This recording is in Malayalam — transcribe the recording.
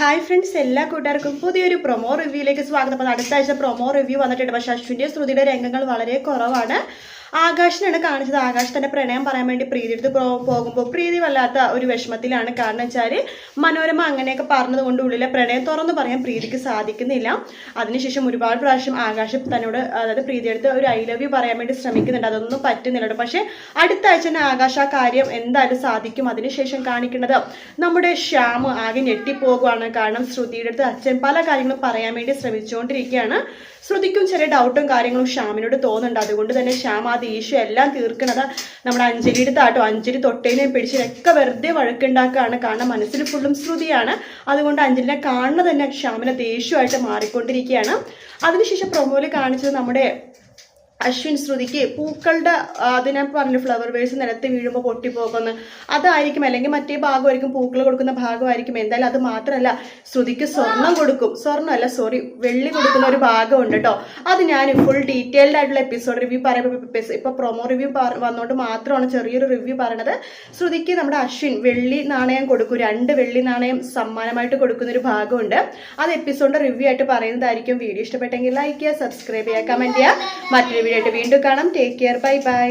ഹായ് ഫ്രണ്ട്സ്, എല്ലാ കൂട്ടുകാർക്കും പുതിയൊരു പ്രൊമോ റിവ്യൂയിലേക്ക് സ്വാഗതം. അപ്പോൾ അടുത്ത ആഴ്ച പ്രൊമോ റിവ്യൂ വന്നിട്ടുണ്ട്. പക്ഷേ അശ്വിൻ്റെ ശ്രുതിയുടെ രംഗങ്ങൾ വളരെ കുറവാണ്. ആകാശിനാണ് കാണിച്ചത്. ആകാശ് തന്നെ പ്രണയം പറയാൻ വേണ്ടി പ്രീതി എടുത്ത് പോകുമ്പോൾ പ്രീതി വല്ലാത്ത ഒരു വിഷമത്തിലാണ്. കാരണം വെച്ചാൽ മനോരമ അങ്ങനെയൊക്കെ പറഞ്ഞത് കൊണ്ട് ഉള്ളിലെ പ്രണയം തുറന്ന് പറയാൻ പ്രീതിക്ക് സാധിക്കുന്നില്ല. അതിനുശേഷം ഒരുപാട് പ്രാവശ്യം ആകാശ് തന്നോട്, അതായത് പ്രീതി എടുത്ത് ഒരു ഐ ലവ് യു പറയാൻ വേണ്ടി ശ്രമിക്കുന്നുണ്ട്. അതൊന്നും പറ്റുന്നില്ല. പക്ഷേ അടുത്ത ആഴ്ച തന്നെ ആകാശ് ആ കാര്യം എന്തായാലും സാധിക്കും. അതിനുശേഷം കാണിക്കുന്നത് നമ്മുടെ ശ്യാം ആകെ ഞെട്ടിപ്പോകുകയാണ്. കാരണം ശ്രുതിയുടെ അടുത്ത് അച്ഛൻ പല കാര്യങ്ങളും പറയാൻ വേണ്ടി ശ്രമിച്ചുകൊണ്ടിരിക്കുകയാണ്. ശ്രുതിക്കും ചെറിയ ഡൗട്ടും കാര്യങ്ങളും ശ്യാമിനോട് തോന്നുന്നുണ്ട്. അതുകൊണ്ട് തന്നെ ശ്യാം ആ ദേഷ്യം എല്ലാം തീർക്കുന്നത് നമ്മുടെ അഞ്ജലിയുടെ താട്ടോ. അഞ്ജലി തൊട്ടേനെ പിടിച്ചിട്ടൊക്കെ വെറുതെ വഴക്കുണ്ടാക്കുകയാണ്. കാരണം മനസ്സിൽ ഫുള്ളും ശ്രുതിയാണ്. അതുകൊണ്ട് അഞ്ജലിനെ കാണുന്നത് തന്നെ ശ്യാമിനെ ദേഷ്യമായിട്ട് മാറിക്കൊണ്ടിരിക്കുകയാണ്. അതിനുശേഷം പ്രൊമോയിൽ കാണിച്ചത് നമ്മുടെ അശ്വിൻ ശ്രുതിക്ക് പൂക്കളുടെ അതിനെ പറഞ്ഞു ഫ്ലവർ വേഴ്സ് നിലത്ത് വീഴുമ്പോൾ പൊട്ടിപ്പോകുന്നു. അതായിരിക്കും, അല്ലെങ്കിൽ മറ്റേ ഭാഗമായിരിക്കും, പൂക്കൾ കൊടുക്കുന്ന ഭാഗമായിരിക്കും. എന്തായാലും അത് മാത്രമല്ല, ശ്രുതിക്ക് വെള്ളി കൊടുക്കുന്ന ഒരു ഭാഗമുണ്ട് കേട്ടോ. അത് ഞാൻ ഫുൾ ഡീറ്റെയിൽഡ് ആയിട്ടുള്ള എപ്പിസോഡ് റിവ്യൂ പറയുമ്പോൾ ഇപ്പൊ പ്രൊമോ റിവ്യൂ വന്നുകൊണ്ട് മാത്രമാണ് ചെറിയൊരു റിവ്യൂ പറയണത്. ശ്രുതിക്ക് നമ്മുടെ അശ്വിൻ വെള്ളി നാണയം കൊടുക്കും, 2 വെള്ളി നാണയം സമ്മാനമായിട്ട് കൊടുക്കുന്ന ഒരു ഭാഗമുണ്ട്. അത് എപ്പിസോഡിന്റെ റിവ്യൂ ആയിട്ട് പറയുന്നതായിരിക്കും. വീഡിയോ ഇഷ്ടപ്പെട്ടെങ്കിൽ ലൈക്ക് ചെയ്യുക, സബ്സ്ക്രൈബ് ചെയ്യുക, കമന്റ് ചെയ്യുക. മറ്റൊരു വീഡിയോ ആയിട്ട് വീണ്ടും കാണാം. Take care, bye bye.